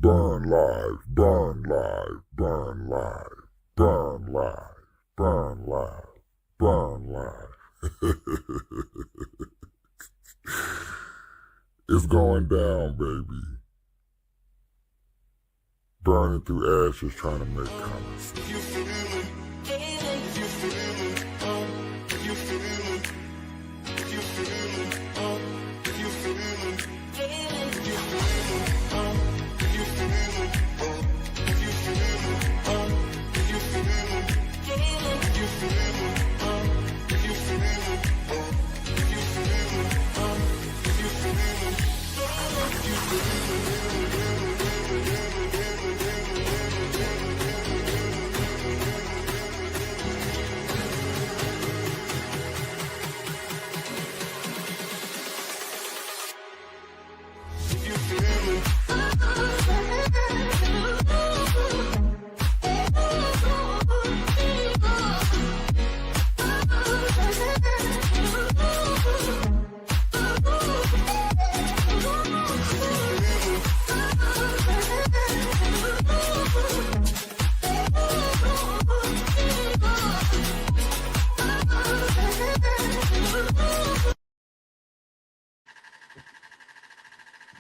Burn live, burn live, burn live, burn live, burn live, burn live. It's going down, baby. Burning through ashes, trying to make common sense.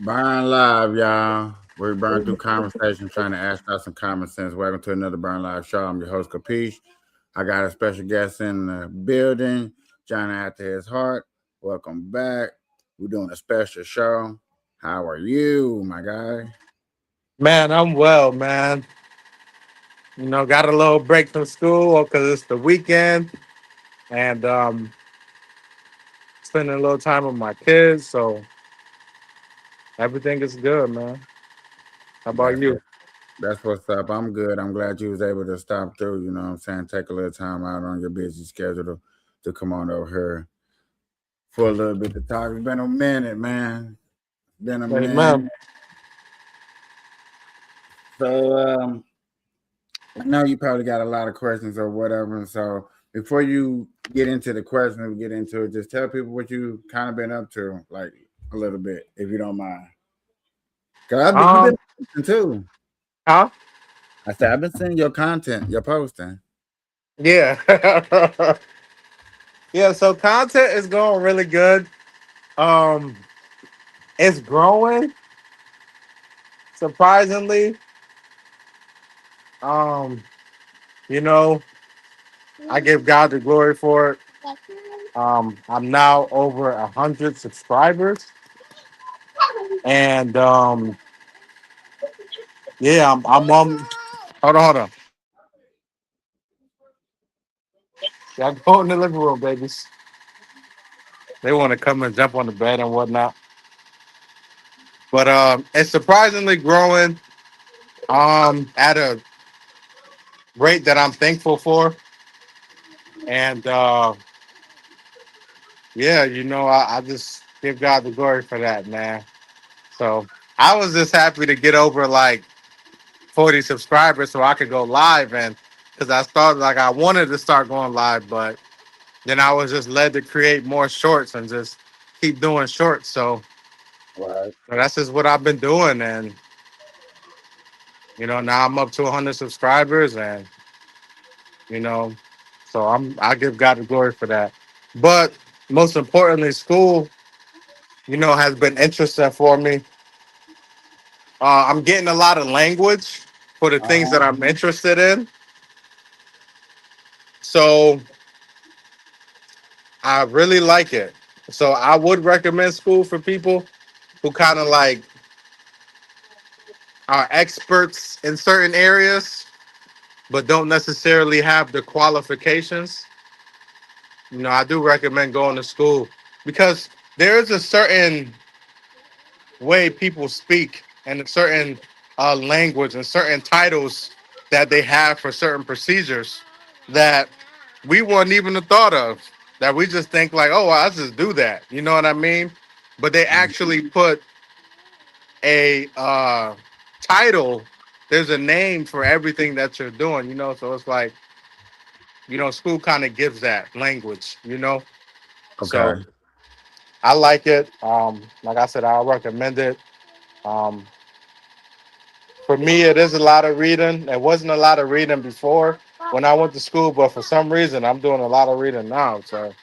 Burn live, y'all. We burn through conversation, trying to ask out some common sense. Welcome to another Burn Live show. I'm your host, Kapeash. I got a special guest in the building, John After His Heart. Welcome back. We're doing a special show. How are you, my guy? Man, I'm well, man. Got a little break from school because it's the weekend and spending a little time with my kids. So everything is good, man. How about That's you? that's what's up. I'm good. I'm glad you was able to stop through. You know what I'm saying? Take a little time out on your busy schedule to come on over here for a little bit to talk. It's been a minute, man. Been a minute. Amen. So I know you probably got a lot of questions or whatever. And so before you get into the questions, we get into it, just tell people what you kind of been up to, like a little bit, if you don't mind. Cause you've been Um, posting too. huh? I said I've been seeing your content, your posting. Yeah. Yeah, so content is going really good. Um, it's growing, surprisingly. Um, you know, I give God the glory for it. I'm now over 100 subscribers. And yeah, I'm hold on. Y'all go in the living room, babies. They want to come and jump on the bed and whatnot. But it's surprisingly growing at a rate that I'm thankful for. And yeah, I just give God the glory for that, man. So I was just happy to get over like 40 subscribers so I could go live, and because I started like I wanted to start going live, but then I was just led to create more shorts and just keep doing shorts. Right. So that's just what I've been doing, and now I'm up to 100 subscribers, and you know, so I give God the glory for that. But most importantly, school, has been interesting for me. I'm getting a lot of language for the things Uh-huh. that I'm interested in, so I really like it. So I would recommend school for people who kind of like are experts in certain areas but don't necessarily have the qualifications. I do recommend going to school because there is a certain way people speak and a certain language and certain titles that they have for certain procedures that we wouldn't even have thought of. That we just think like, oh, well, I just do that. You know what I mean? But they actually put a title. There's a name for everything that you're doing. So it's like school kind of gives that language. So Okay. I like it. Like I said, I recommend it. Um, For me, it is a lot of reading. It wasn't a lot of reading before when I went to school, but for some reason, I'm doing a lot of reading now. So,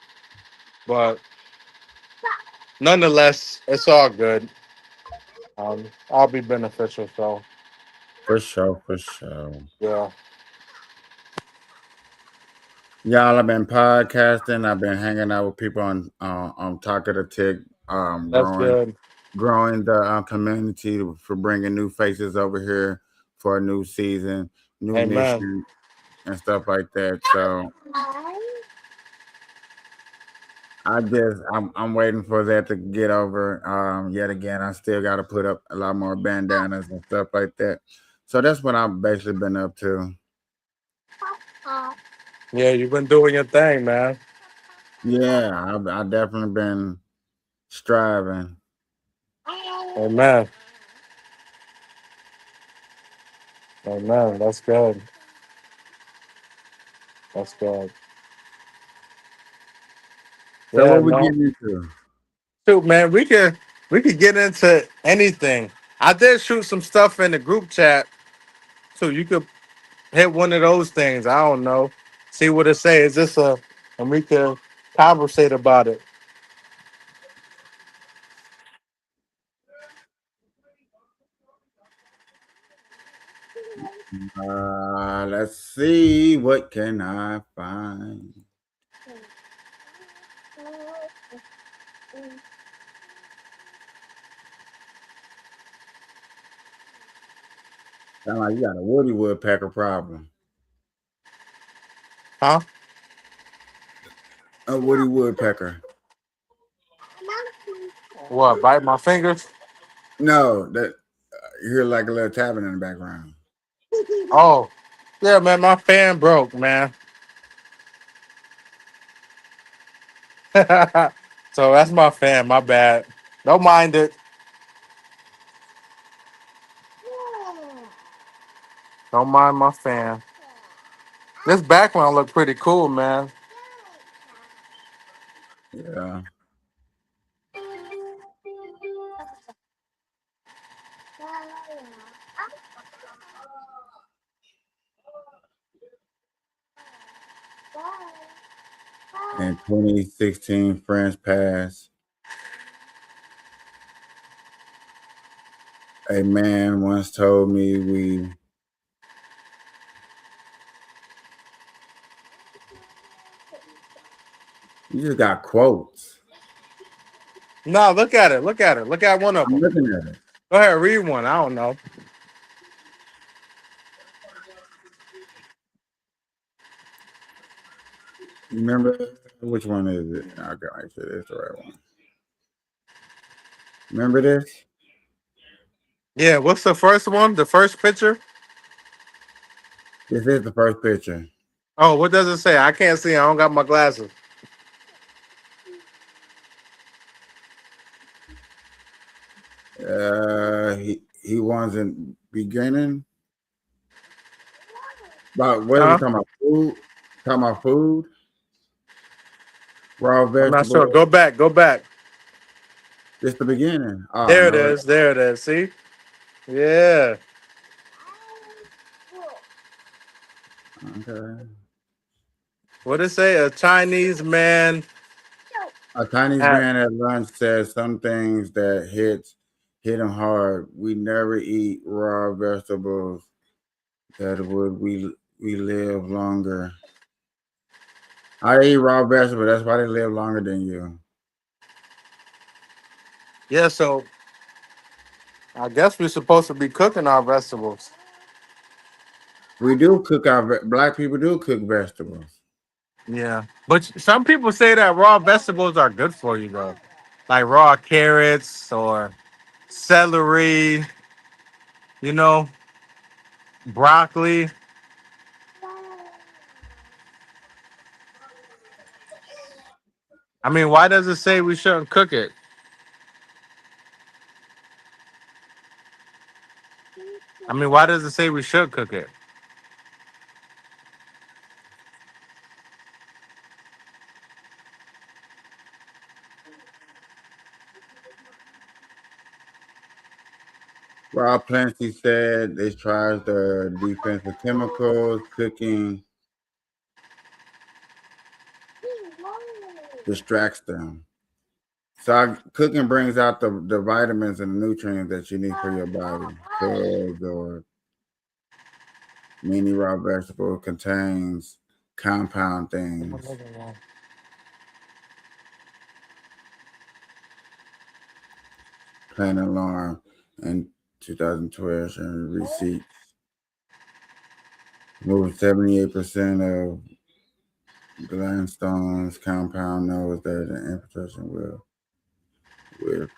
but nonetheless, it's all good. I'll be beneficial. So, For sure, for sure. yeah, Y'all, I've been podcasting. I've been hanging out with people on Talk of the Tick, that's good. growing the community for bringing new faces over here for a new season, new Amen. mission, and stuff like that. So I'm waiting for that to get over. Yet again, I still got to put up a lot more bandanas and stuff like that. So that's what I've basically been up to. Yeah, you've been doing your thing, man. Yeah, I definitely been striving. Amen. Amen. That's good. That's good. So Yeah, what we no. getting into? Shoot, man, we could get into anything. I did shoot some stuff in the group chat, so you could hit one of those things. I don't know. See what it say. Is this a and we could conversate about it. Let's see. What can I find? Sound like you got a Woody Woodpecker problem. Huh? A Woody Woodpecker. What, bite my fingers? No, that you hear like a little tapping in the background. Oh. Yeah, man, my fan broke, man. So that's my fan, my bad. Don't mind it. Don't mind my fan. This background look pretty cool, man. Yeah. In 2016, France passed. A man once told me we. You just got quotes. No, look at it. Look at it. Look at one of I'm them. looking at it. Go ahead, read one. I don't know. You remember which one is it? Okay, make sure it's the right one. Remember this? Yeah, what's the first one? The first picture? This is the first picture. Oh, what does it say? I can't see. I don't got my glasses. He wasn't beginning. About what are we Huh? talking about? Food. Talking about food. Raw I'm not sure. vegetables. Go back. Go back. Just the beginning. Oh There it no. is. There it is. See? Yeah. Okay. What did it say? A Chinese man A Chinese at man at lunch says some things that hit him hard. We never eat raw vegetables. That would we live longer. I eat raw vegetables. That's why they live longer than you. yeah, so I guess we're supposed to be cooking our vegetables. We do cook black people do cook vegetables. Yeah. But some people say that raw vegetables are good for you though. Like raw carrots or celery, you know, broccoli. I mean, why does it say we shouldn't cook it? I mean, why does it say we should cook it? Raw raw plants, he said, they tries the defensive chemicals, cooking distracts them. So cooking brings out the vitamins and nutrients that you need for your body. Cooks or many raw vegetable contains compound things. Plant alarm in 2012 and receipts. Moving 78% of Gladstone's compound knows that the infiltration will with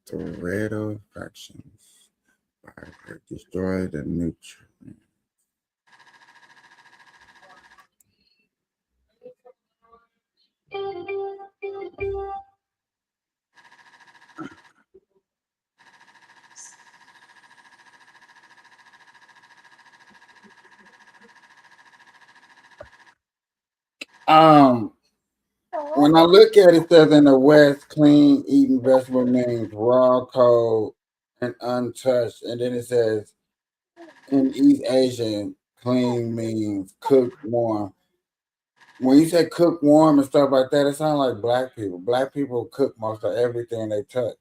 Toretto fractions destroy the nutrient. Um, when I look at it, it says in the West, clean eating vegetable means raw, cold, and untouched. And then it says in East Asia, clean means cooked warm. When you say cook warm and stuff like that, it sounds like black people. Black people cook most of everything they touch.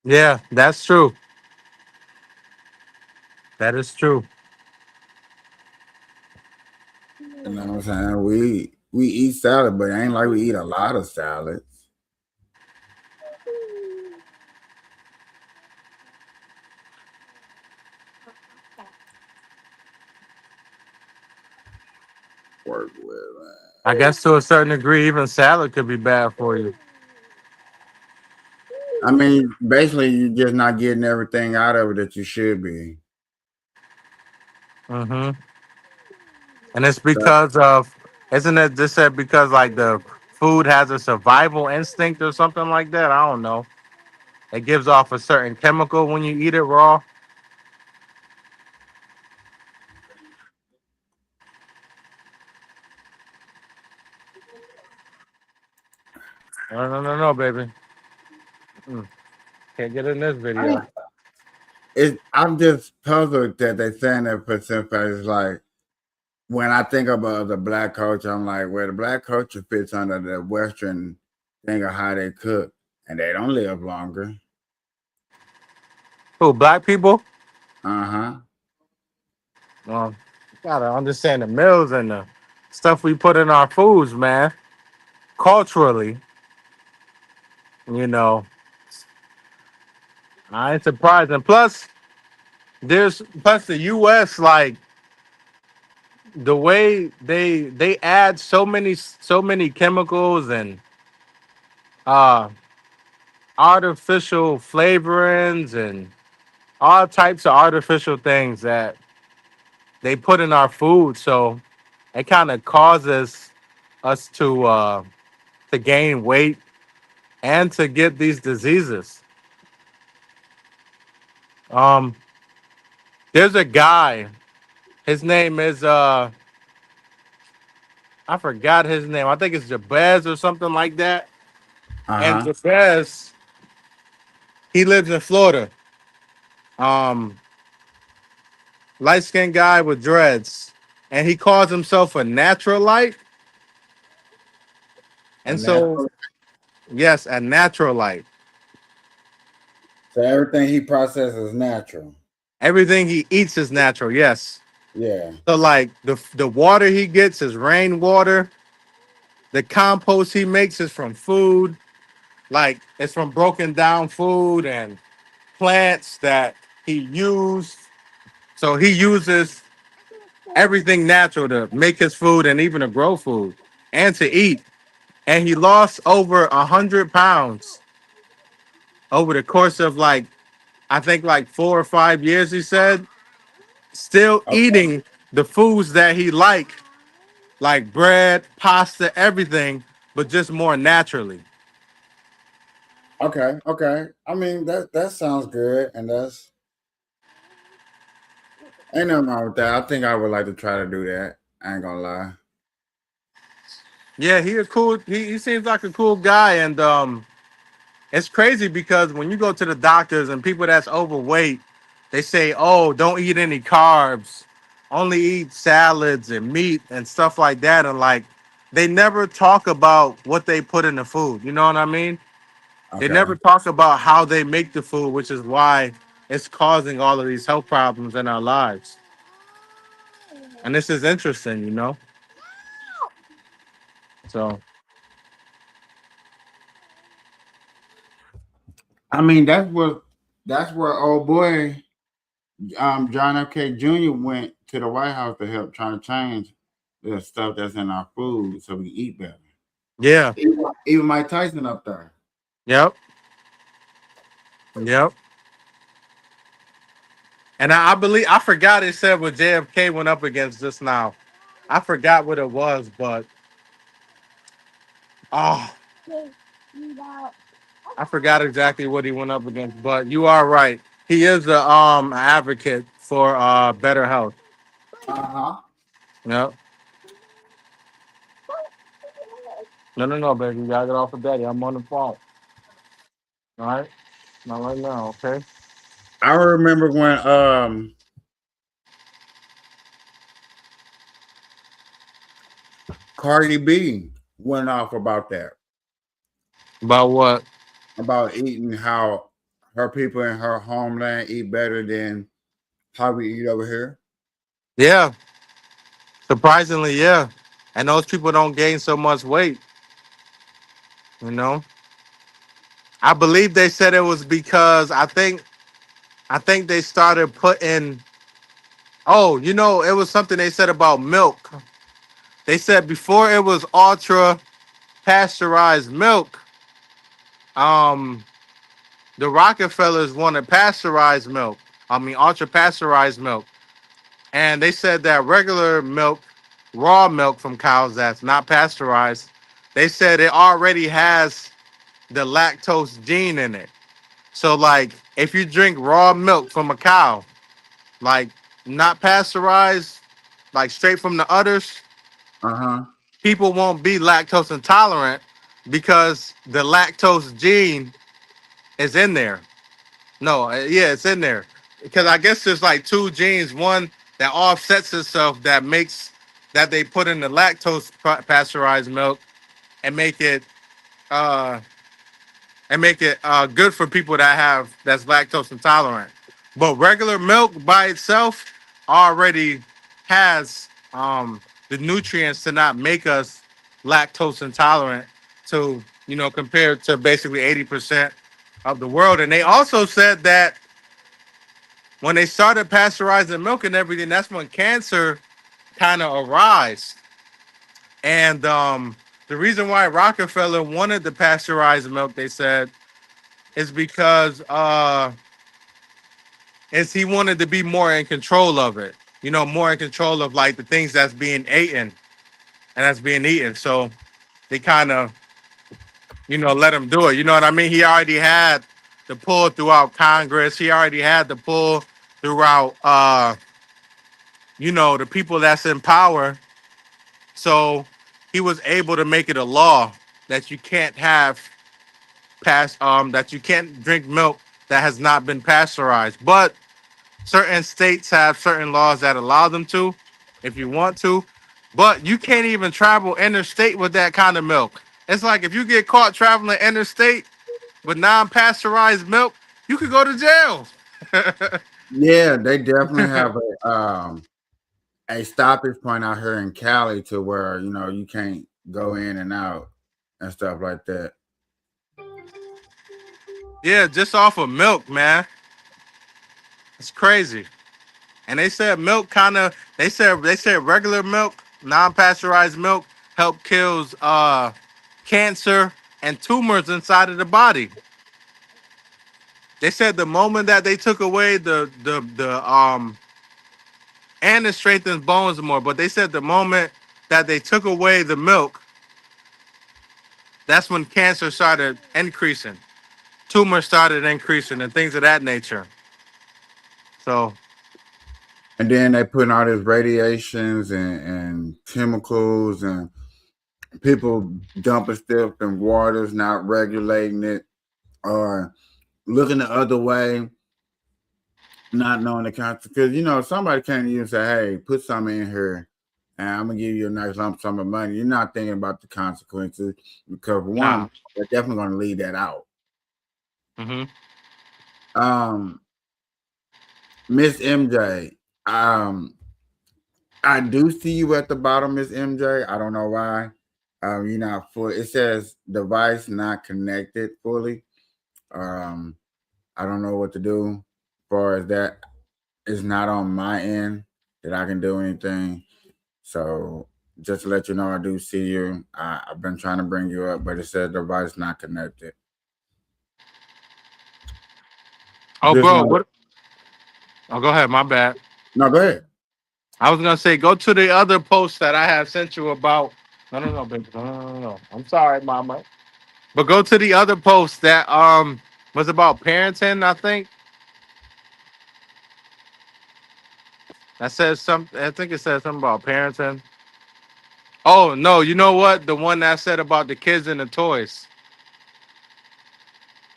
Yeah, that's true. That is true. You know what I'm saying? We eat salad, but it ain't like we eat a lot of salads. Work with. I guess to a certain degree, even salad could be bad for you. I mean, basically, you're just not getting everything out of it that you should be. Hmm. And it's because of, isn't it just said because like the food has a survival instinct or something like that? I don't know. It gives off a certain chemical when you eat it raw. No, no, no, no, baby. Mm, can't get in this I, video. I'm just puzzled that they saying that percent is like when I think about the black culture, I'm like, well, the black culture fits under the Western thing of how they cook, and they don't live longer. Who, black people? Uh-huh. Well, you gotta understand the meals and the stuff we put in our foods, man. Culturally, you know, I ain't surprised. And plus, plus the U.S. like the way they add so many chemicals and uh artificial flavorings and all types of artificial things that they put in our food. So it kind of causes us to gain weight and to get these diseases. Um, there's a guy. His name is I forgot his name. I think it's Jabez or something like that. And Uh-huh. Jabez, he lives in Florida. Um, light skinned guy with dreads, and he calls himself a natural light. A And so, natural. yes, a natural light. So everything he processes is natural. Everything he eats is natural. Yes. Yeah. So, like the water he gets is rainwater. The compost he makes is from food. Like it's from broken down food and plants that he used. So he uses everything natural to make his food and even to grow food and to eat. And he lost over 100 pounds over the course of like I think like 4 or 5 years. He said, still Okay. eating the foods that he like bread, pasta, everything, but just more naturally. Okay. Okay. I mean that sounds good, and that's ain't nothing wrong with that. I think I would like to try to do that. I ain't gonna lie. Yeah, he a cool. He seems like a cool guy, and it's crazy because when you go to the doctors and people that's overweight, They say, oh, don't eat any carbs, only eat salads and meat and stuff like that. And like, they never talk about what they put in the food. You know what I mean? They Okay. never talk about how they make the food, which is why it's causing all of these health problems in our lives. And this is interesting, you know? So, I mean, that's where old boy John F. K. Jr. went to the White House to help try to change the stuff that's in our food so we eat better. yeah. Even Mike Tyson up there. Yep. Yep. And I believe, I forgot it said what JFK went up against just now. I forgot what it was, but oh, I forgot exactly what he went up against. But you are right. He is a advocate for better health. Uh-huh. Yep. No, no, no, baby. You gotta get off of daddy. I'm on the phone. All right. Not right now, okay? I remember when Cardi B went off about that, About what? about eating how her people in her homeland eat better than how we eat over here. Yeah. Surprisingly, yeah. And those people don't gain so much weight, you know? I believe they said it was because I think they started putting, oh, you know, it was something they said about milk. They said before it was ultra pasteurized milk, um, the Rockefellers wanted pasteurized milk. I mean ultra pasteurized milk. And they said that regular milk, raw milk from cows that's not pasteurized, they said it already has the lactose gene in it. So like if you drink raw milk from a cow, like not pasteurized, like straight from the udders, Uh-huh. people won't be lactose intolerant because the lactose gene is in there. No, yeah, it's in there. Because I guess there's like two genes, one that offsets itself that makes that they put in the lactose pasteurized milk and make it uh good for people that have that's lactose intolerant. But regular milk by itself already has the nutrients to not make us lactose intolerant to, you know, compared to basically 80% of the world. And they also said that when they started pasteurizing milk and everything, that's when cancer kind of arose. And the reason why Rockefeller wanted the pasteurized milk, they said, is because is he wanted to be more in control of it. You know, more in control of like the things that's being eaten and that's being eaten. So they kind of, you know, let him do it. You know what I mean? He already had the pull throughout Congress. He already had the pull throughout you know, the people that's in power. So he was able to make it a law that you can't have that you can't drink milk that has not been pasteurized. But certain states have certain laws that allow them to, if you want to. But you can't even travel interstate with that kind of milk. It's like if you get caught traveling interstate with non-pasteurized milk, you could go to jail. Yeah, they definitely have a stoppage point out here in Cali to where you can't go in and out and stuff like that. Yeah, just off of milk, man. It's crazy. And they said milk kind of they said regular milk, non-pasteurized milk help kills cancer and tumors inside of the body. They said the moment that they took away the and it strengthens bones more, but they said the moment that they took away the milk, that's when cancer started increasing. Tumors started increasing and things of that nature. So And then they putting all these radiations and chemicals and people dumping stuff in waters, not regulating it or looking the other way, not knowing the consequence. Because somebody can't even say, "Hey, put something in here, and I'm gonna give you a nice lump sum of money." You're not thinking about the consequences because one, Nah. they're definitely gonna leave that out. Hmm. Um, Miss MJ, I do see you at the bottom, Miss MJ. I don't know why. You're not full. It says device not connected fully. Um, I don't know what to do. As far as that, it's not on my end that I can do anything. So just to let you know, I do see you. I've been trying to bring you up, but it says device not connected. Oh, Just bro, want what? Oh, go ahead. My bad. no, go ahead. I was gonna say go to the other post that I have sent you about. No, no, no, baby. No, no, no, no. I'm sorry, mama. But go to the other post that was about parenting. I think that says something. I think it says something about parenting. Oh no, you know what? The one that said about the kids and the toys.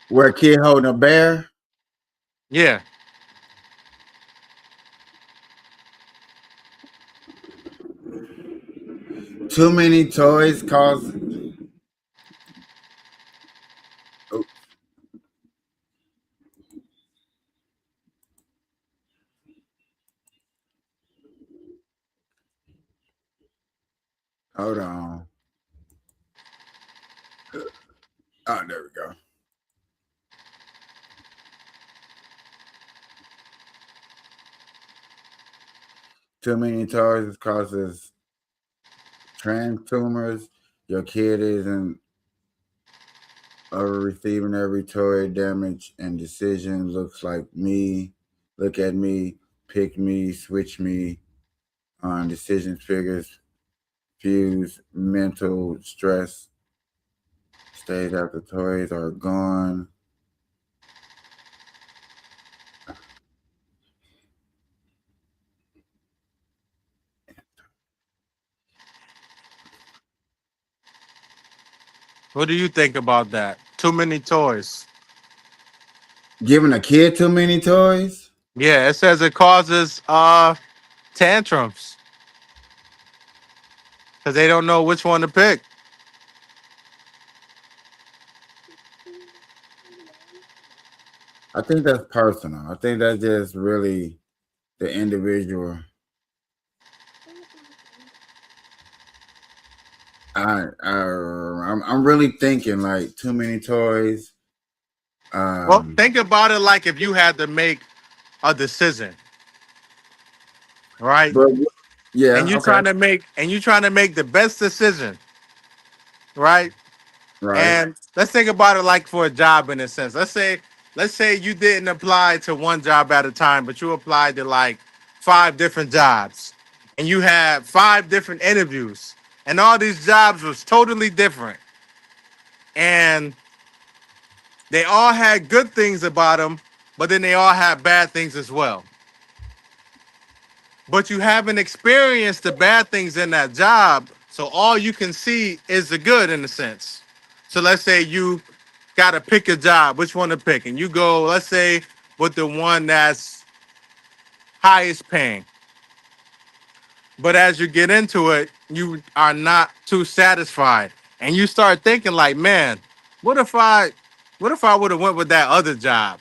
Where a kid holding a bear, Yeah. too many toys cause. Oh, hold on. Oh, there we go. Too many toys causes trans tumors. Your kid isn't receiving every toy damage and decision looks like me. Look at me, pick me, switch me. On decision figures, fuse mental stress. Stays after toys are gone. What do you think about that? Too many toys. Giving a kid too many toys. Yeah, it says it causes tantrums because they don't know which one to pick. I think that's personal. I think that's just really the individual. I'm really thinking like too many toys. Well, Um, think about it like if you had to make a decision, right? but And yeah, you okay, trying to make the best decision, right? right. And let's think about it like for a job in a sense. Let's say you didn't apply to one job at a time, but you applied to like five different jobs, and you had five different interviews, and all these jobs was totally different, and they all had good things about them, but then they all had bad things as well. But you haven't experienced the bad things in that job, so all you can see is the good in a sense. So let's say you got to pick a job, which one to pick, and you go, let's say, with the one that's highest paying. But as you get into it, you are not too satisfied, and you start thinking like, man, what if I, what if I would have went with that other job?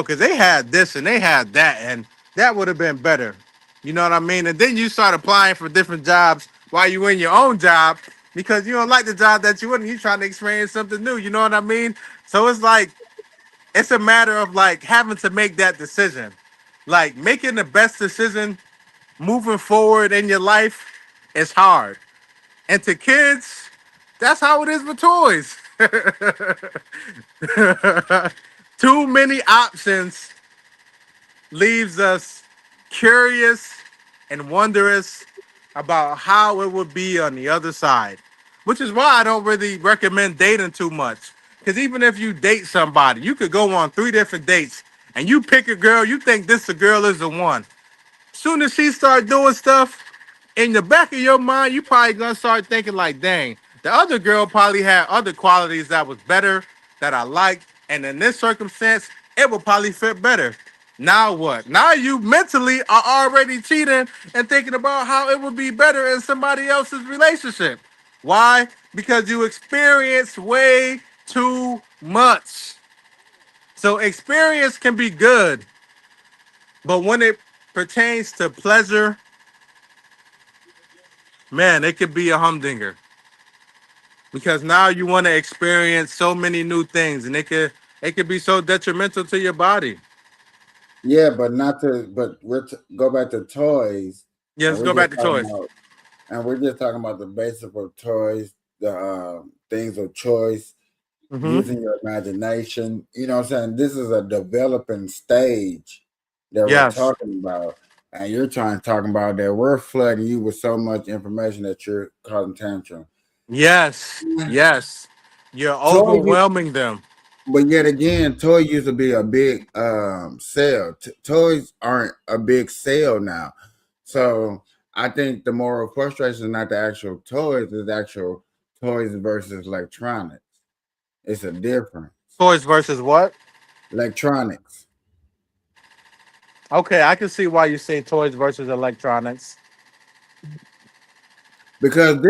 Because they had this and they had that, and that would have been better. You know what I mean? And then you start applying for different jobs while you in your own job because you don't like the job that you in. You trying to experience something new. You know what I mean? So it's like it's a matter of like having to make that decision, like making the best decision moving forward in your life is hard. And to kids, that's how it is with toys. Too many options leaves us curious and wondrous about how it would be on the other side. Which is why I don't really recommend dating too much. Because even if you date somebody, you could go on three different dates and you pick a girl, you think this girl is the one. Soon as she start doing stuff, in the back of your mind, you probably gonna start thinking like, dang, the other girl probably had other qualities that was better that I liked, and in this circumstance, it will probably fit better. Now what? Now you mentally are already cheating and thinking about how it would be better in somebody else's relationship. Why? Because you experience way too much. So experience can be good, but when it pertains to pleasure, man, it could be a humdinger. Because now you want to experience so many new things, and it could be so detrimental to your body. Yeah, but not to. But go back to toys, Yeah, and let's go back to toys. we're just talking about the basic of toys, the things of choice, Hmm. using your imagination. You know what I'm saying? This is a developing stage that we're Yes, talking about. And you're trying to talk about that we're flooding you with so much information that you're causing tantrum. yes, yes. You're Toy, overwhelming them. but yet again, toy used to be a big sale. Toys aren't a big sale now. So I think the moral frustration is not the actual toys, it's actual toys versus electronics. It's a difference. Toys versus what? Electronics. Okay, I can see why you say toys versus electronics. Because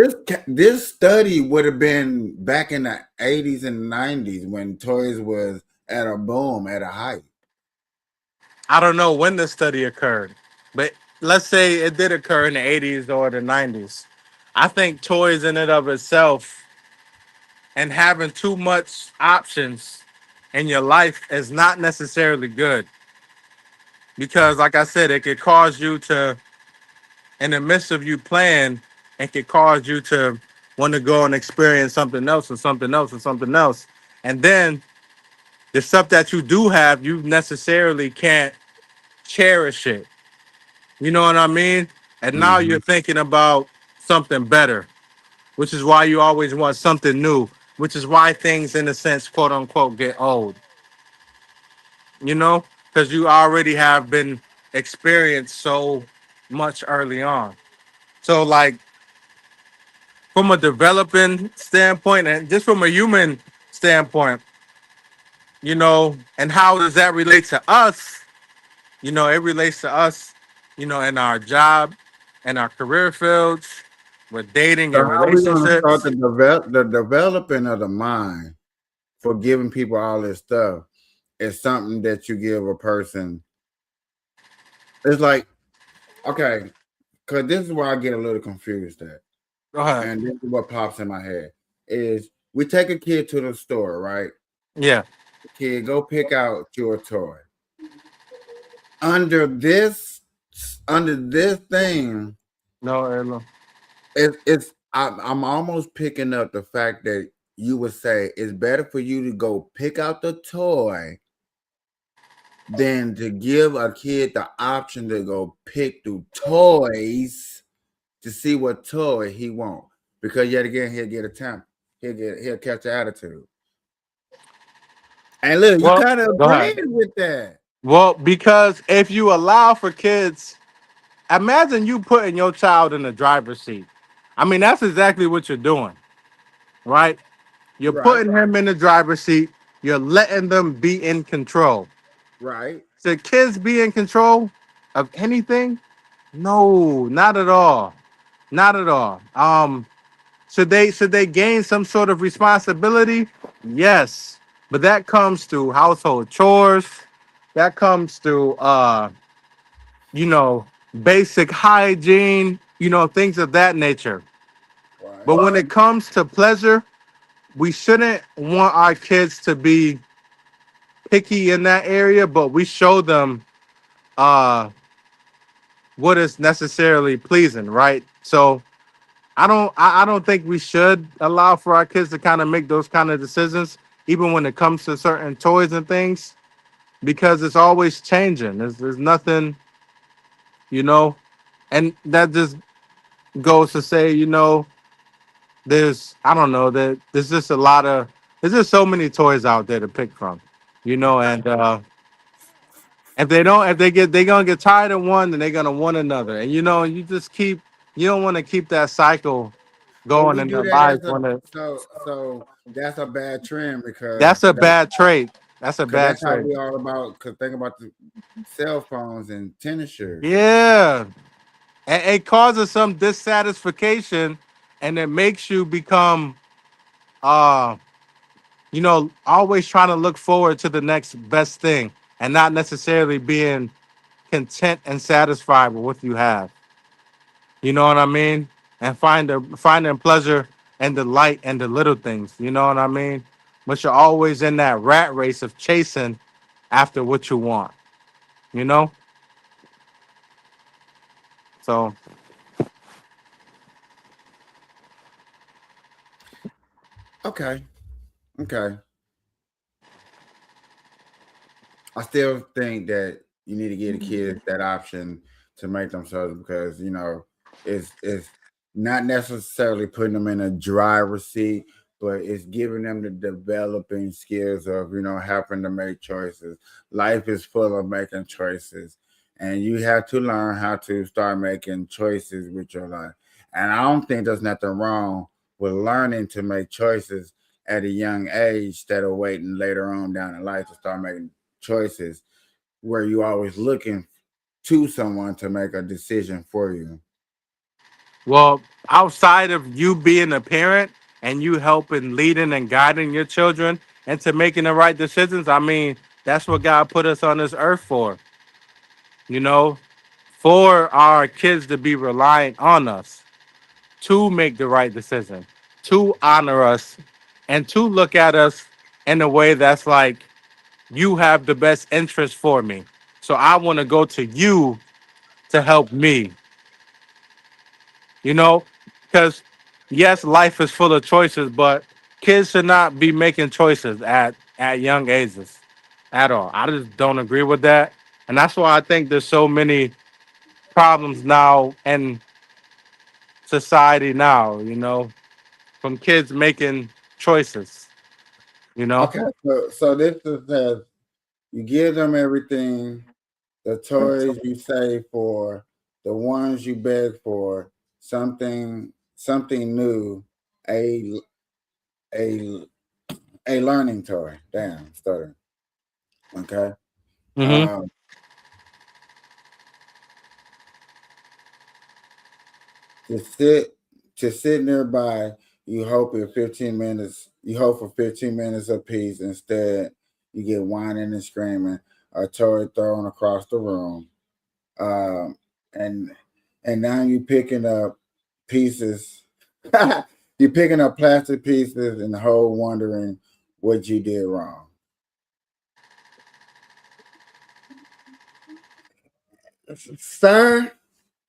this study would have been back in the 80s and 90s when toys was at a boom, at a height. I don't know when the study occurred, but let's say it did occur in the 80s or the 90s. I think toys in and of itself and having too much options in your life is not necessarily good because, like I said, it could cause you to, in the midst of you playing, it could cause you to want to go and experience something else and something else and something else. And then the stuff that you do have, you necessarily can't cherish it. You know what I mean? And now Hmm. you're thinking about something better, which is why you always want something new, which is why things, in a sense, quote unquote, get old, you know, because you already have been experienced so much early on. So, like, from a developing standpoint and just from a human standpoint, and how does that relate to us? It relates to us, in our job and our career fields, with dating So and how are we going to start relationships. the developing of the mind for giving people all this stuff? Is something that you give a person. It's like, okay, because this is where I get a little confused at. Go ahead. And this is what pops in my head is we take a kid to the store, right? Yeah. Kid, go pick out your toy. Under this, under this thing, No, Erlo. I'm almost picking up the fact that you would say it's better for you to go pick out the toy than to give a kid the option to go pick through toys to see what toy he want. Because yet again, he'll get a temper. He'll catch an attitude. And look, you Well, kind of go ahead. agreed with that. Well, because if you allow for kids, imagine you putting your child in the driver's seat. I mean, that's exactly what you're doing, right? You're Right, putting him in the driver's seat. You're letting them be in control. right. Should kids be in control of anything? No, not at all. Not at all. Should they gain some sort of responsibility? Yes. But that comes through household chores. That comes through you know, basic hygiene, things of that nature. Right. But when it comes to pleasure, we shouldn't want our kids to be picky in that area, but we show them uh what is necessarily pleasing, right? So I don't think we should allow for our kids to kind of make those kind of decisions, even when it comes to certain toys and things, because it's always changing. There's nothing, you know, and that just goes to say, there's I don't know that there's just there's just so many toys out there to pick from, and if they gonna get tired of one, then they're gonna want another, and you don't want to keep that cycle But going we in do their that as lives a when it so that's a bad trend because that's a bad trait. That's a Cause bad that's how trade. we all about. Cause think about the cell phones and tennis shoes. Yeah. And it causes some dissatisfaction and it makes you become uh always trying to look forward to the next best thing and not necessarily being content and satisfied with what you have. You know what I mean? And finding pleasure and delight in the little things. You know what I mean? But you're always in that rat race of chasing after what you want. You know? So Okay, okay. I still think that you need to give the kids that option to make themselves because it's not necessarily putting them in a driver's seat, but it's giving them the developing skills of having to make choices. Life is full of making choices, and you have to learn how to start making choices with your life. And I don't think there's nothing wrong with learning to make choices at a young age instead of waiting later on down in life to start making choices where you always looking to someone to make a decision for you. well, outside of you being a parent and you helping leading and guiding your children into making the right decisions, I mean, that's what God put us on this earth for. You know, for our kids to be reliant on us to make the right decision, to honor us, and to look at us in a way that's like, you have the best interest for me. So I want to go to you to help me, you know? Because, yes, life is full of choices, but kids should not be making choices at young ages at all. I just don't agree with that. And that's why I think there's so many problems now in society now, from kids making choices, you know? Okay, so this is that you give them everything, the toys you save for, the ones you beg for, something new, a a a learning toy. Damn, stutter. Okay. Hmm. Um, to sit nearby, you hope for 15 minutes apiece. Instead, you get whining and screaming, a toy thrown across the room. Um, and and now you picking up pieces. You're picking up plastic pieces and the whole wondering what you did wrong. Sir,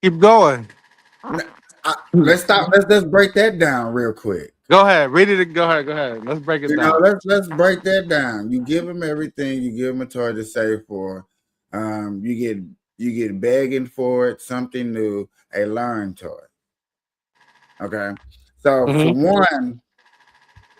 Keep going. n- let's stop. Let's break that down real quick. Go ahead. Read it. Go ahead. Go ahead. Let's break it down. Let's break that down. You give them everything. You give them a toy to save for. You get begging for it, something new, a learn toy. Okay, so for Hmm. one,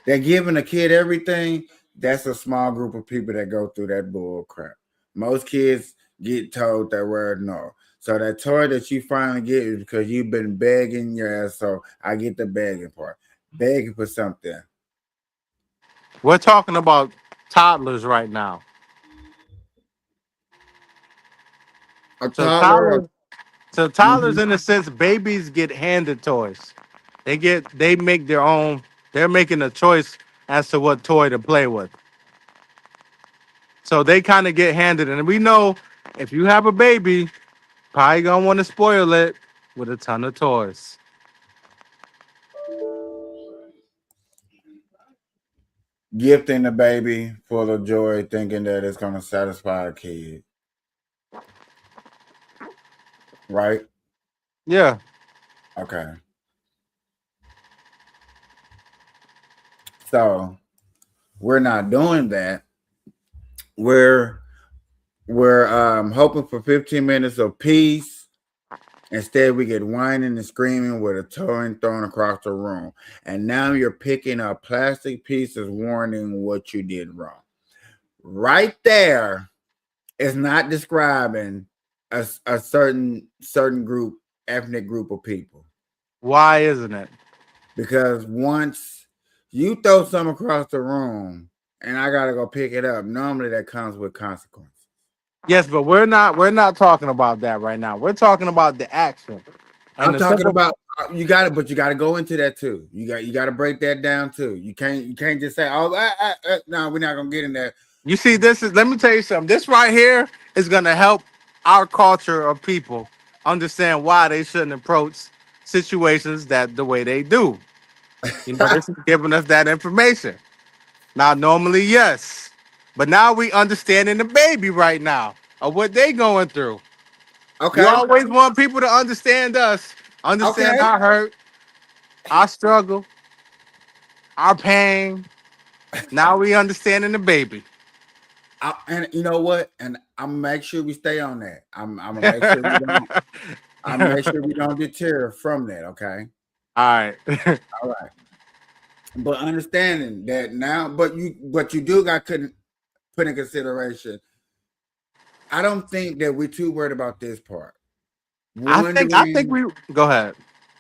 they're giving a kid everything. That's a small group of people that go through that bull crap. Most kids get told that word no. So that toy that you finally get is because you've been begging your ass. So I get the begging part. Begging for something. We're talking about toddlers right now. A So toddler. toddlers, so toddlers, Mhm. in a sense, babies get handed toys. They make their own. They're making a choice as to what toy to play with. So they kind of get handed, and we know if you have a baby, probably gonna want to spoil it with a ton of toys. Gifting the baby full of joy, thinking that it's going to satisfy a kid, right? Yeah. Okay. So we're not doing that. We're we're hoping for 15 minutes of peace. Instead, we get whining and screaming with a toy thrown across the room. And now you're picking up plastic pieces warning what you did wrong. Right there is not describing a certain group, ethnic group of people. Why isn't it? Because once you throw something across the room and I gotta go pick it up. Normally that comes with consequences. Yes, but we're not talking about that right now. We're talking about the action and I'm the talking simple. about you got it, but you got to go into that too. You got to break that down too. You can't just say, "Oh, no, we're not gonna get in there." You see, this is. Let me tell you something. This right here is gonna help our culture of people understand why they shouldn't approach situations that the way they do. This is giving us that information. Now, normally, yes, but now we understanding the baby right now of what they going through. You Okay, always want people to understand us, understand okay. our hurt, our struggle, our pain. Now we understanding the baby. And you know what? And I'm gonna make sure we stay on that. I'm gonna make sure we don't. All I'll make sure we don't deter from that. Okay. right. All right. But understanding that now, but you do got couldn't put in consideration. I don't think that we're too worried about this part. I think Wondering we go ahead.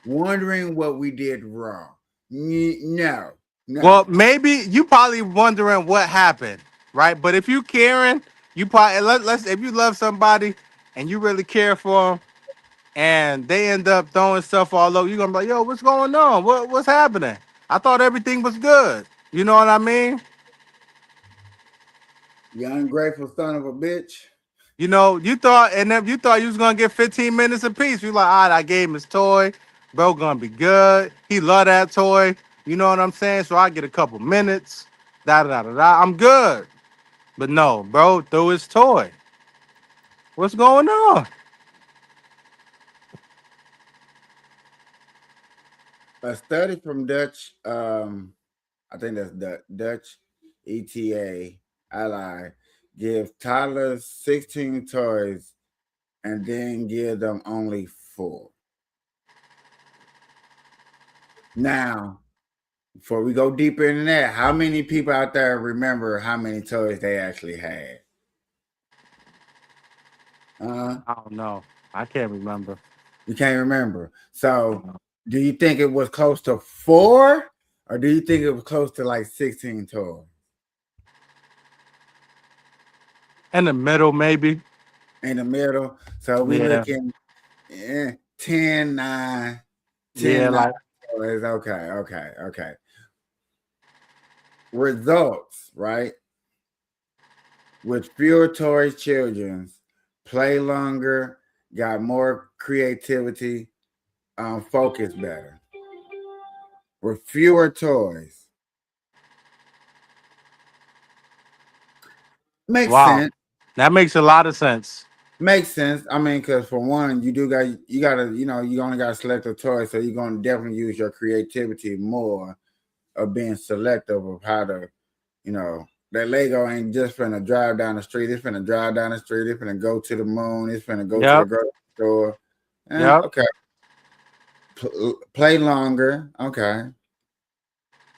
wondering what we did wrong. No, no. Well, maybe you probably wondering what happened, right? But if you caring, you probably let's if you love somebody and you really care for them, and they end up throwing stuff all over, you're gonna be like, yo, what's going on? What's happening? I thought everything was good. You know what I mean? You ungrateful son of a bitch. You thought, and if you thought you was gonna get 15 minutes apiece, you like, all right, I gave him his toy, bro, gonna be good. He love that toy. You know what I'm saying? So I get a couple minutes. Da da da da. I'm good. But no, bro, threw his toy. What's going on? A study from Dutch, I think that's the Dutch ETA ally, give toddlers 16 toys and then give them only 4. Now, before we go deeper into that, how many people out there remember how many toys they actually had? I don't know. I can't remember. You can't remember. So, do you think it was close to 4, or do you think it was close to like 16 toys? In the middle, maybe. In the middle. So we Yeah. looking 10, 9, Yeah, 10, 9 like toys. Okay, okay, okay. Results, right? With fewer toys, children play longer, got more creativity, focus better. With fewer toys. Makes wow. sense. That makes a lot of sense. Makes sense. I mean, because for one, you gotta you only got to select a toy, so you're gonna definitely use your creativity more of being selective of how to, that Lego ain't just finna drive down the street. It's finna drive down the street. It's finna go to the moon. It's finna go to the Yep. grocery store. Yep. Okay. Play longer. Okay.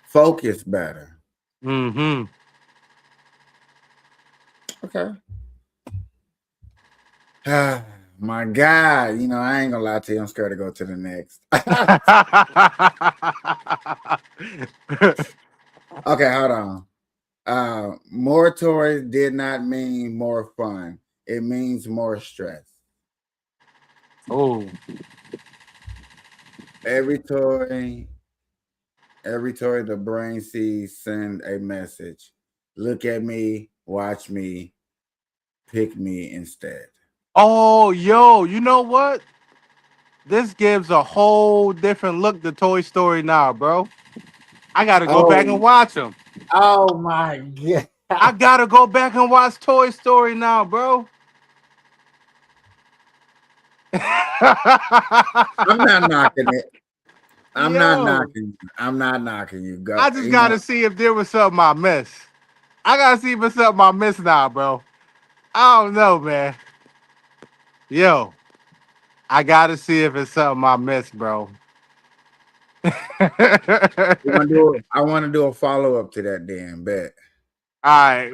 Focus better. Mm-hmm. Okay. My God, I ain't gonna lie to you. I'm scared to go to the next. Okay, hold on. More toys did not mean more fun. It means more stress. Oh, Every toy, every toy the brain sees send a message. Look at me, watch me, pick me instead. oh, yo, you know what? This gives a whole different look to Toy Story now, bro. I gotta go back and Oh, watch them. oh my God. I gotta go back and watch Toy Story now, bro. I'm not knocking it. I'm not Yo, knocking you. I'm not knocking you. Go, I just gotta see if there was something I missed. I gotta see if it's something I missed now, bro. I don't know, man. Yo, I gotta see if it's something I missed, bro. I want to do a follow up to that damn bet. All right.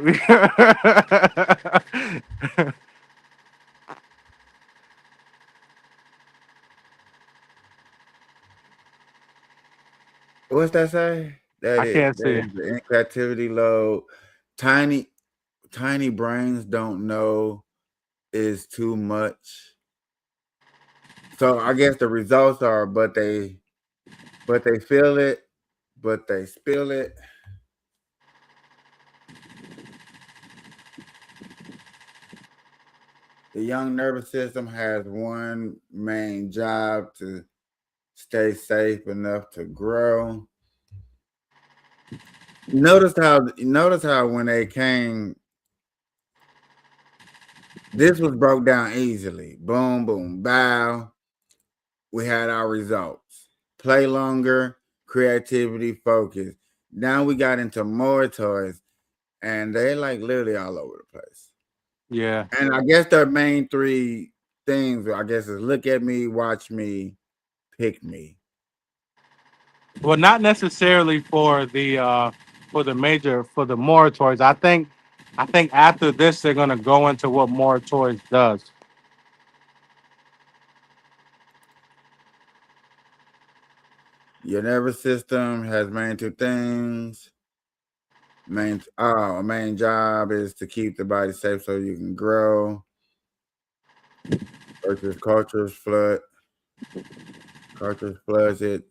What's that say? That I is can't that see. is the inactivity load. tiny tiny brains don't know is too much. So I guess the results are, but they feel it, but they spill it. The young nervous system has one main job to stay safe enough to grow. Notice how when they came, this was broke down easily. Boom, boom, bow. We had our results. Play longer, creativity, focus. Now we got into more toys, and they like literally all over the place. Yeah. And I guess their main three things, I guess, is look at me, watch me, pick me. Well, not necessarily for the major for the moratories. I think after this they're gonna go into what moratories does. Your nervous system has main two things. Main job is to keep the body safe so you can grow. Versus cultures floods it.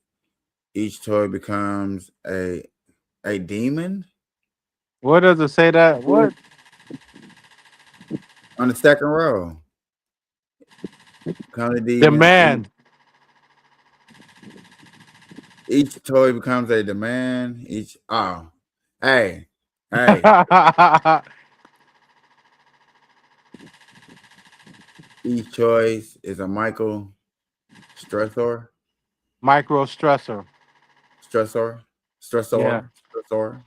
Each toy becomes a demon. What does it say that? What? On the second row, becomes a demon. Demand. Each toy becomes a demand. Hey, hey. Each choice is a Michael stressor, Micro stressor. stressor, Yeah. stressor.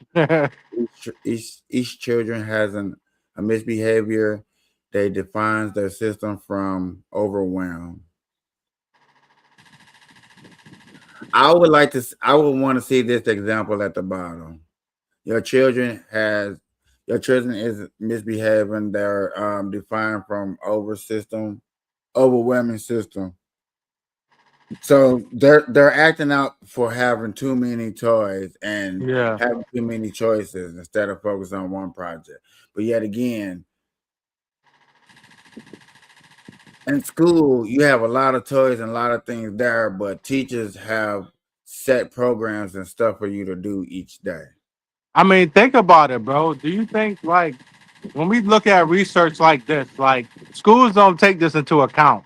Each children has a misbehavior. They defines their system from overwhelm. I would want to see this example at the bottom. Your children has your children is misbehaving. They're defined from overwhelming system. So they're acting out for having too many toys and Yeah. having too many choices instead of focus on one project. But yet again, in school, you have a lot of toys and a lot of things there, but teachers have set programs and stuff for you to do each day. I mean, think about it, bro. Do you think like when we look at research like this, like schools don't take this into account?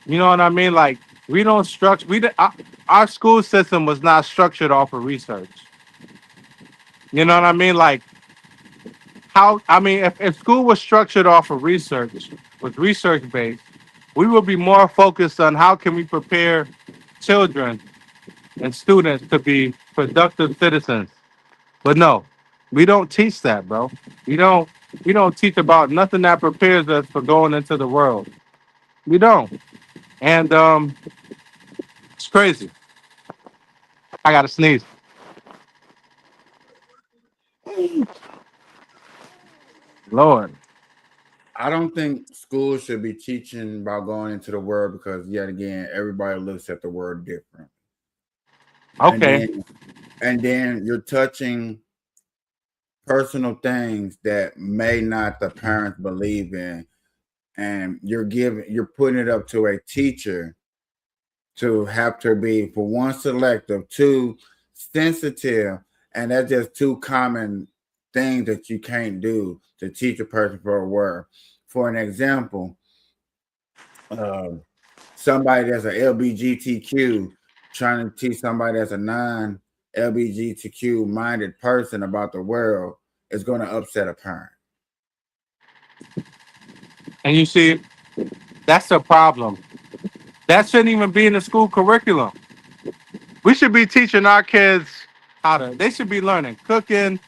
You know what I mean? Like we don't structure. Our school system was not structured off of research. You know what I mean? Like how? I mean, if school was structured off of research, was research based, we would be more focused on how can we prepare children and students to be productive citizens. But no, we don't teach that, bro. We don't. We don't teach about nothing that prepares us for going into the world. We don't. And it's crazy. I gotta sneeze. Lord. I don't think schools should be teaching about going into the world because yet again, everybody looks at the word different. And Okay. then you're touching personal things that may not the parents believe in, and you're putting it up to a teacher to have to be, for one, selective, two, sensitive, and that's just two common things that you can't do to teach a person for a word. For an example, um, somebody that's a LBGTQ trying to teach somebody that's a non LBGTQ minded person about the world is going to upset a parent. And you see, that's the problem. That shouldn't even be in the school curriculum. We should be teaching our kids how to. They should be learning cooking.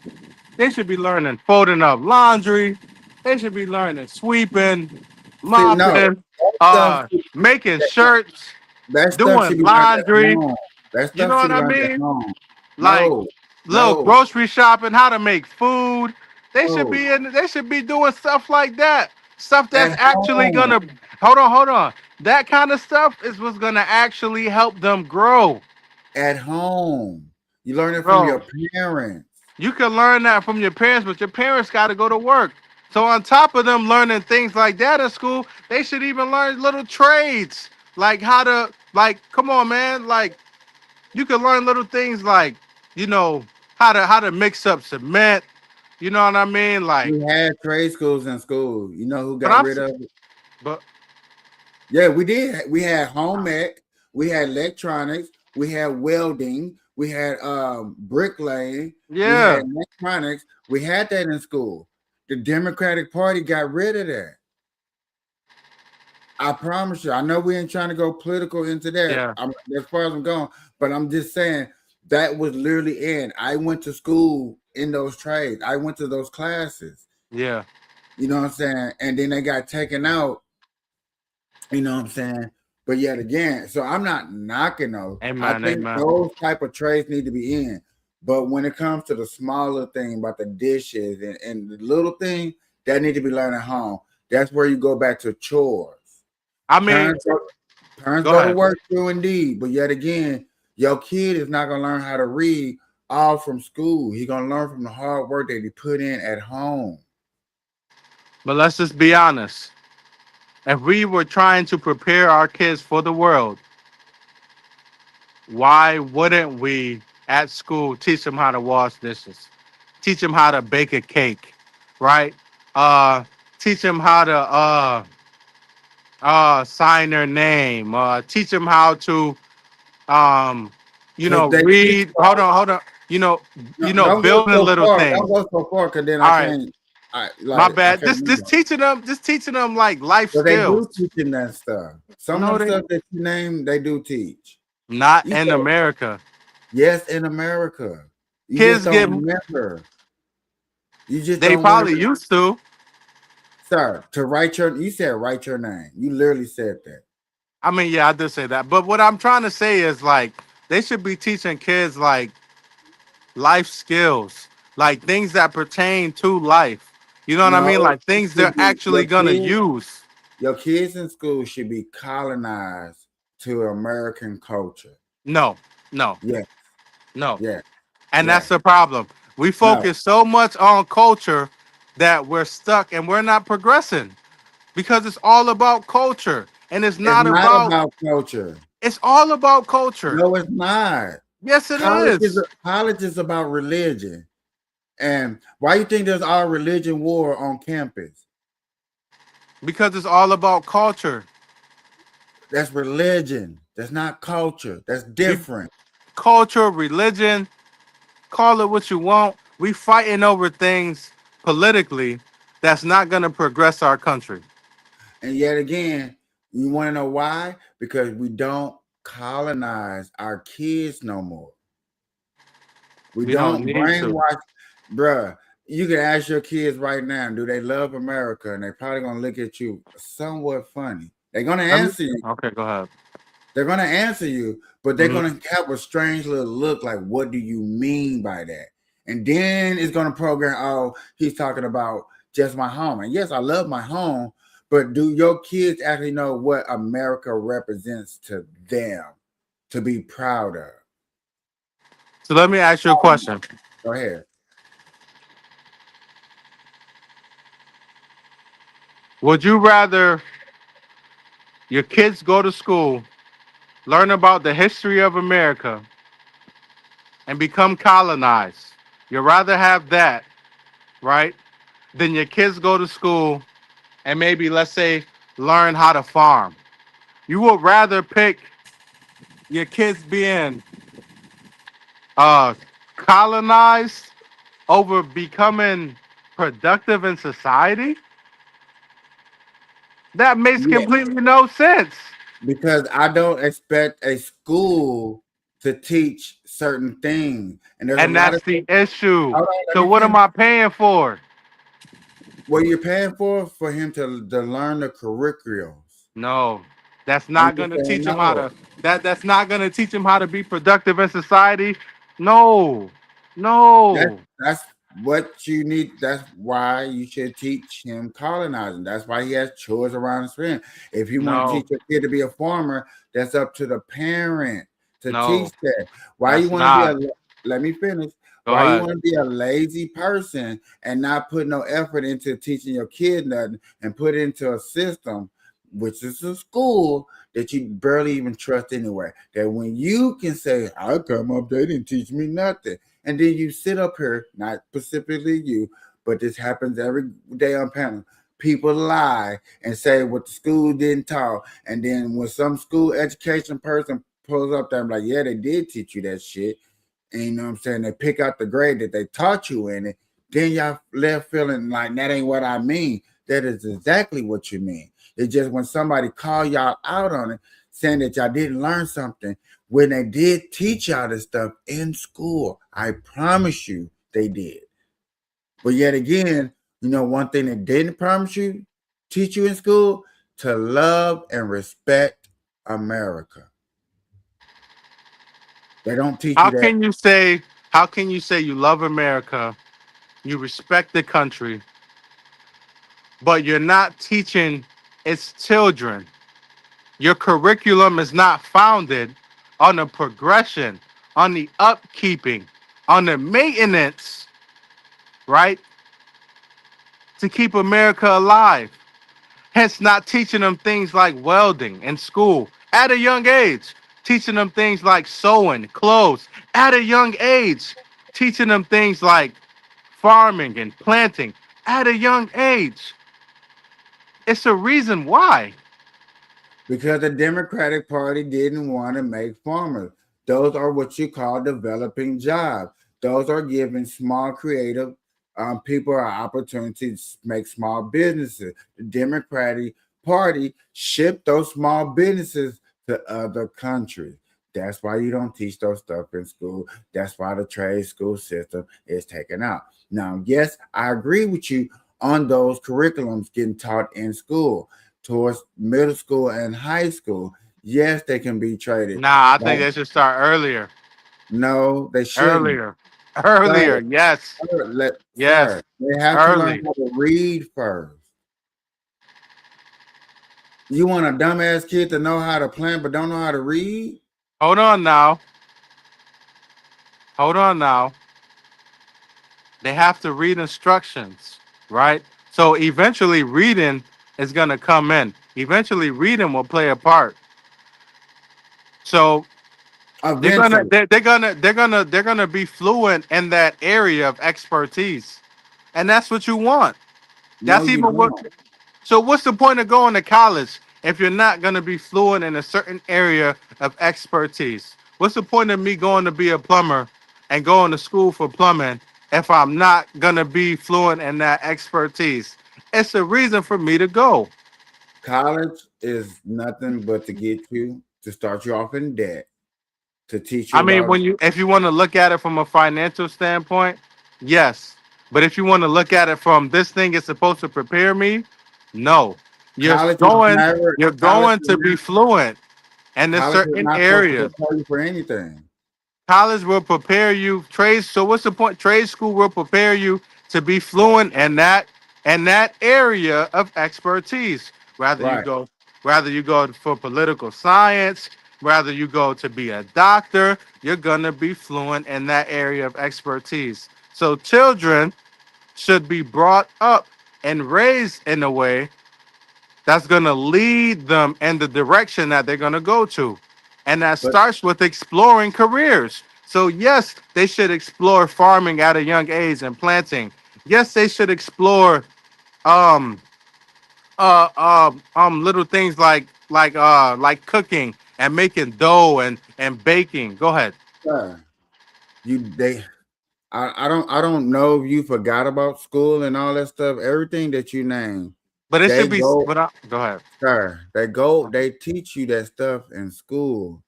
They should be learning folding up laundry. They should be learning sweeping, See, no, mopping, stuff making that, shirts, that stuff doing should be learned at laundry. home. That You know stuff should what be I learned at mean? home. Like No, little no, grocery shopping, how to make food. They should no. be in. They should be doing stuff like that. Stuff that's At actually home, gonna hold on. That kind of stuff is what's gonna actually help them grow, at home. You learn it from bro. your parents. You can learn that from your parents, but your parents got to go to work. So on top of them learning things like that at school, they should even learn little trades, like how to, like, come on, man, like you can learn little things like, you know, how to mix up cement. You know what I mean? Like, We had trade schools in school. You know who but got rid of it? but Yeah, we did. We had home ec, we had electronics, we had welding, we had bricklaying, we had yeah, electronics. We had that in school. The Democratic Party got rid of that. I promise you. I know we ain't trying to go political into that. yeah, I'm as far as I'm going, but I'm just saying that was literally in. I went to school in those trades. I went to those classes. yeah. You know what I'm saying? And then they got taken out. You know what I'm saying? But yet again, so I'm not knocking those. I Amen, think amen. those type of trades need to be in. But when it comes to the smaller thing about the dishes and the little thing, that need to be learned at home. That's where you go back to chores. I mean, Parents parents go go to ahead. work too indeed. But yet again, your kid is not gonna learn how to read all from school. He gonna learn from the hard work that he put in at home. But let's just be honest. If we were trying to prepare our kids for the world, why wouldn't we at school teach them how to wash dishes, teach them how to bake a cake, right? Uh, teach them how to sign their name. Teach them how to um, Cause they teach read. Hold on. no, don't go Building so little far. Don't things. go so far, cause then I All right, can't. my I bad. can't Just remember. teaching them like life But they skills. do teaching that stuff. Some of No, them they stuff that you name, they do teach. not You in said America. yes in America. You just Kids don't get remember. You just they don't want probably to, used to. sir. To write your, you said write your name. You literally said that. I mean, yeah, I did say that. But what I'm trying to say is like they should be teaching kids like life skills, like things that pertain to life. You know what I mean? No, Like things should they're be actually gonna use. your kids in school should be colonized to American culture. No, no, Yes, no. yes, And that's yes. the problem. We No, focus so much on culture that we're stuck and we're not progressing because it's all about culture and it's it's not not about about culture. it's all about culture. No, it's not. Yes, it is. College is about religion. And why you think there's all religion war on campus? Because it's all about culture. That's religion. That's not culture. That's You different. culture, religion, call it what you want. We fighting over things politically that's not gonna progress our country. And yet again, you want to know why? Because we don't colonize our kids no more. We We don't don't need to. brainwash, bruh. You can ask your kids right now, do they love America? And they're probably gonna look at you somewhat funny. They're gonna Let me, answer you. okay, go ahead. They're gonna answer you, but they're Mhm. gonna have a strange little look like, what do you mean by that? And then it's gonna program, oh, he's talking about just my home. And yes, I love my home, but do your kids actually know what America represents to them to be proud of? So let me ask you a question. Go ahead. Would you rather your kids go to school, learn about the history of America, and become colonized? You'd rather have that, right? Than your kids go to school and maybe, let's say, learn how to farm. You would rather pick your kids being uh, colonized over becoming productive in society? That makes Yeah, completely no sense. because I don't expect a school to teach certain things. And there's a And lot that's of, the issue. hold on, let So me what am finish. I paying for? What you're paying for him to learn the curriculums. No, that's And not you're gonna saying teach him how no. to. That's not gonna teach him how to be productive in society. No, That's no, that's what you need. That's why you should teach him colonizing. That's why he has chores around his room. If you want to no, teach your kid to be a farmer, that's up to the parent to no. teach that. Why you That's want to be a, not. let me finish. Go Why you ahead. want to be a lazy person and not put no effort into teaching your kid nothing and put it into a system, which is a school that you barely even trust anyway. That when you can say, I come up, they didn't teach me nothing. And then you sit up here, not specifically you, but this happens every day on panel. People lie and say what the school didn't taught. And then when some school education person pulls up there, I'm like, yeah, they did teach you that shit. And you know what I'm saying? They pick out the grade that they taught you in it. Then y'all left feeling like that ain't what I mean. That is exactly what you mean. It's just when somebody call y'all out on it, saying that y'all didn't learn something when they did teach y'all this stuff in school. I promise you they did. But yet again, one thing they didn't promise you, teach you in school, to love and respect America. They don't teach How you that. can you say how can you say you love America, you respect the country, but you're not teaching its children? Your curriculum is not founded on the progression, on the upkeeping, on the maintenance, right? To keep America alive. Hence, not teaching them things like welding in school at a young age, teaching them things like sewing, clothes at a young age, teaching them things like farming and planting at a young age. It's a reason why. Because the Democratic Party didn't want to make farmers. Those are what you call developing jobs. Those are giving small creative people an opportunity to make small businesses. The Democratic Party shipped those small businesses to other countries. That's why you don't teach those stuff in school. That's why the trade school system is taken out. Now, yes, I agree with you on those curriculums getting taught in school towards middle school and high school. Yes, they can be traded. Nah, I think Like, they should start earlier. no, they shouldn't. Earlier. Sir, Earlier. Yes. sir, Yes. they have to learn Early. how to read first. You want a dumbass kid to know how to plan but don't know how to read? Hold on now. Hold on now. They have to read instructions, right? So eventually reading is going to come in. Eventually reading will play a part. So Eventually. they're gonna be fluent in that area of expertise. And that's what you want. No, That's you even what. don't. So what's the point of going to college if you're not going to be fluent in a certain area of expertise? What's the point of me going to be a plumber and going to school for plumbing if I'm not going to be fluent in that expertise? It's a reason for me to go. College is nothing but to get you to start you off in debt, to teach you I mean, about when you if you want to look at it from a financial standpoint, yes. But if you want to look at it from this thing is supposed to prepare me, no. You're college is going never you're college going is to be fluent in a College is certain not supposed to areas. prepare you for anything. College will prepare you. Trade. So what's the point? Trade school will prepare you to be fluent in that area of expertise. Rather you Right. go, rather you go for political science, rather you go to be a doctor, you're gonna be fluent in that area of expertise. So children should be brought up and raised in a way that's going to lead them in the direction that they're going to go to. And that But starts with exploring careers. So, yes, they should explore farming at a young age and planting. Yes, they should explore um little things like cooking and making dough and baking. Go ahead. you they I don't know if you forgot about school and all that stuff. Everything that you name, But it they should be go, but I, go ahead. sir. They teach you that stuff in school.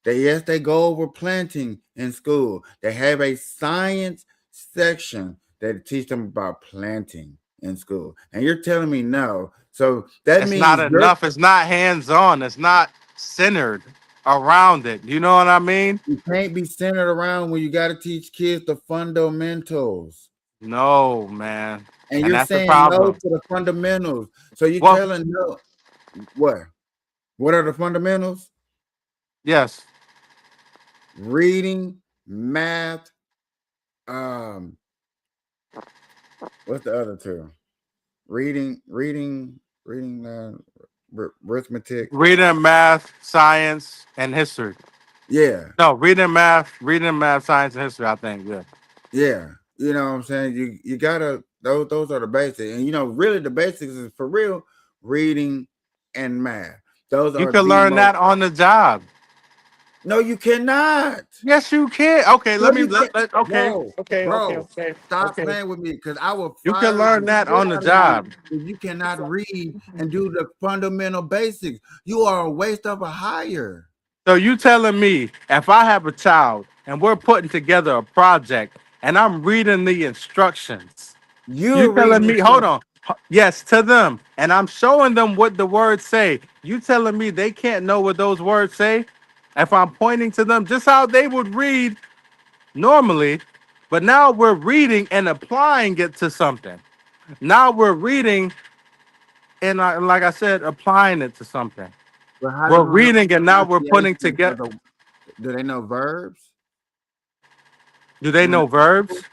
They go over planting in school. They have a science section that teach them about planting in school. And you're telling me no. So that It's not means enough. It's not hands-on. It's not centered around it. You know what I mean? you can't be centered around when you got to teach kids the fundamentals. No, man. And And you're that's the saying no problem. to the fundamentals. So you're Well, telling no. What? What are the fundamentals? yes. Reading, math, Um, what's the other two? Reading, arithmetic. Reading, math, science, and history. Yeah, No, reading, math, science, and history. I think. Yeah. yeah. You know what I'm saying? You gotta those are the basics, and really the basics is for real reading and math. Those You are can the learn most. that on the job. No, you cannot. Yes, you can. Okay, No, let me you can't, okay, bro. okay, okay, Bro, okay, stop okay. playing with me because I will You can fire learn the that shit on the out of you job. if you cannot read and do the fundamental basics. You are a waste of a hire. So you telling me if I have a child and we're putting together a project and I'm reading the instructions, you You're telling reading me, hold instructions. on, yes, to them, and I'm showing them what the words say. You telling me they can't know what those words say? If I'm pointing to them just how they would read normally, but now we're reading and applying it to something. Now we're reading and like I said, applying it to something. But how they We're gonna know reading the and now we're putting pronunciation together. of the? Do they know verbs? Do they Do know verbs?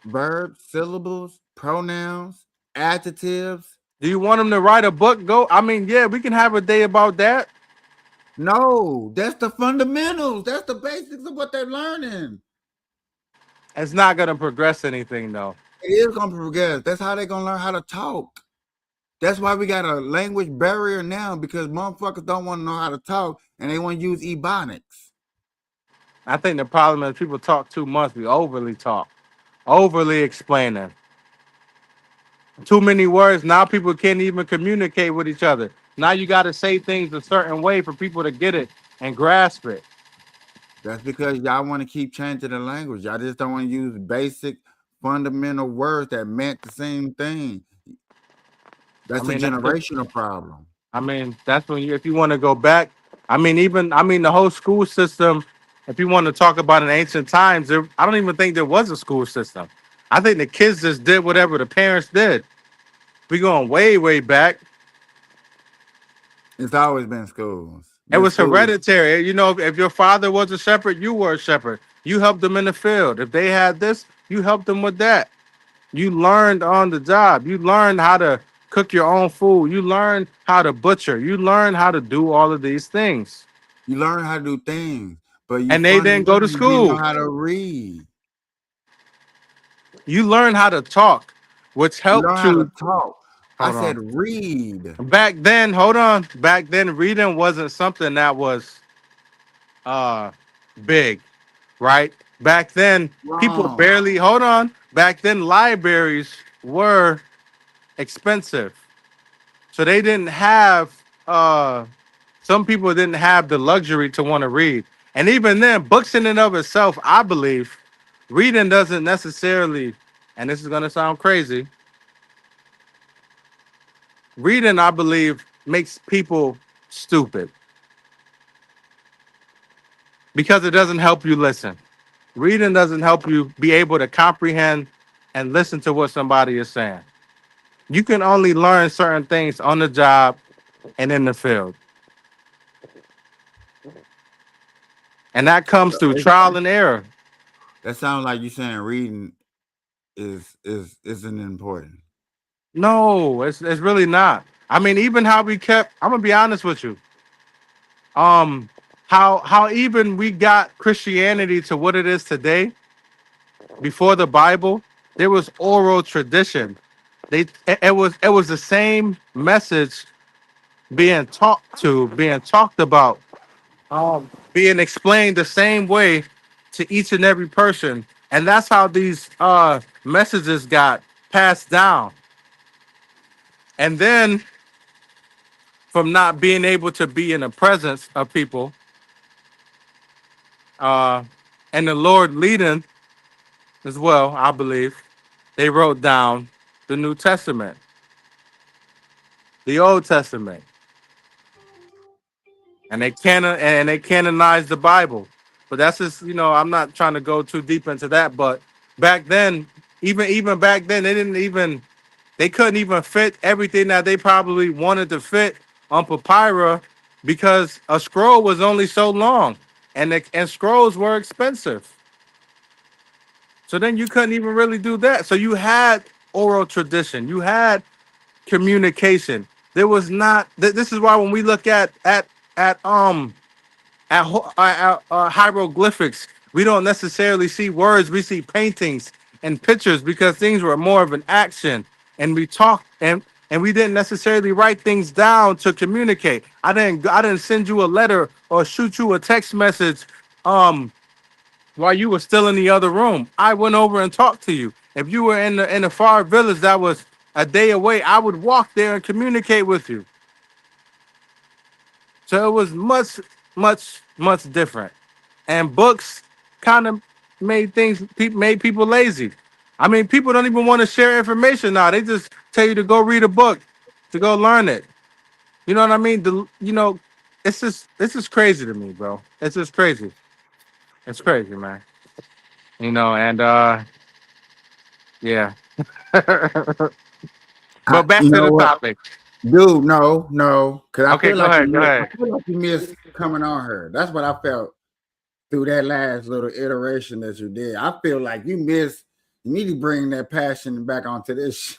verbs, syllables, pronouns, adjectives? Do you want them to write a book? Go. I mean, yeah, we can have a day about that. No, that's the fundamentals. That's the basics of what they're learning. It's not gonna progress anything though. It is gonna progress. That's how they're gonna learn how to talk. That's why we got a language barrier now because motherfuckers don't want to know how to talk and they want to use ebonics. I think the problem is people talk too much. We overly talk, overly explaining. Too many words. Now people can't even communicate with each other. Now you got to say things a certain way for people to get it and grasp it. That's because y'all want to keep changing the language. Y'all just don't want to use basic fundamental words that meant the same thing. I That's a mean, that's the, generational problem. I mean, that's when you, if you want to go back. I mean, the whole school system. If you want to talk about in ancient times, I don't even think there was a school system. I think the kids just did whatever the parents did. We going way, way back. It's always been schools. It Been was schools. hereditary. You know, if your father was a shepherd, you were a shepherd. You helped them in the field. If they had this, you helped them with that. You learned on the job. You learned how to cook your own food. You learned how to butcher. You learned how to do all of these things. You learn how to do things, but you And they didn't go to fundamentally didn't know school. how to read. You learn how to talk, which You learn helped how to you. talk. I Hold said on. read. Back then, hold on. Back then, reading wasn't something that was uh big, right? Back then, people Wrong. barely hold on. Back then, libraries were expensive. So they didn't have some people didn't have the luxury to want to read. And even then, books in and of itself, I believe, reading doesn't necessarily, and this is gonna sound crazy, reading, I believe, makes people stupid because it doesn't help you listen. Reading doesn't help you be able to comprehend and listen to what somebody is saying. You can only learn certain things on the job and in the field. And that comes through trial and error. That sounds like you saying reading is isn't important. No, it's really not. I mean, even how we kept, I'm gonna be honest with you. Um, how even we got Christianity to what it is today, before the Bible, there was oral tradition. It was the same message being talked about, being explained the same way to each and every person. And that's how these messages got passed down. And then from not being able to be in the presence of people, uh, and the Lord leading as well, I believe, they wrote down the New Testament, the Old Testament, and they canonized the Bible. But that's just, I'm not trying to go too deep into that. But back then, even back then, they couldn't even fit everything that they probably wanted to fit on papyrus because a scroll was only so long, and scrolls were expensive. So then you couldn't even really do that. So you had oral tradition. You had communication. There was not. This is why when we look at hieroglyphics, we don't necessarily see words. We see paintings and pictures because things were more of an action, and we talked and we didn't necessarily write things down to communicate. I didn't send you a letter or shoot you a text message while you were still in the other room. I went over and talked to you. If you were in a far village that was a day away, I would walk there and communicate with you. So it was much different. And books kind of made people lazy. I mean, people don't even want to share information now. They just tell you to go read a book, to go learn it. You know what I mean? It's just crazy to me, bro. It's just crazy. It's crazy, man. And yeah. But back You to know the what, topic. dude? No, because I Okay, feel go like ahead. Go I ahead. feel like you missed coming on her. That's what I felt through that last little iteration that you did. I feel like you missed. You need to bring that passion back onto this.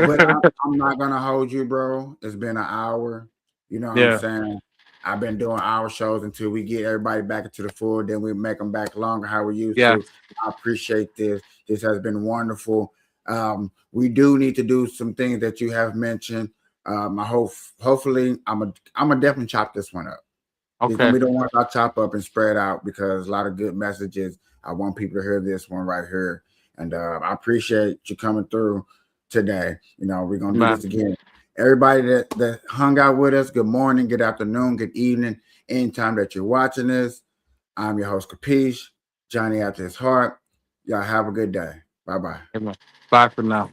But I'm not gonna hold you, bro. It's been an hour. You know what I'm Yeah. saying? I've been doing hour shows until we get everybody back into the full. Then we make them back longer, how we used Yeah. to. I appreciate this. This has been wonderful. We do need to do some things that you have mentioned. I hope, hopefully, I'm a definitely chop this one up. It's gonna Okay. be the ones I chop up and spread out because a lot of good messages. I want people to hear this one right here, and I appreciate you coming through today. We're gonna do this Man. again. Everybody that hung out with us, good morning, good afternoon, good evening, anytime that you're watching this. I'm your host, Kapeash, Johnny after his heart. Y'all have a good day. Bye bye. Amen. Bye for now.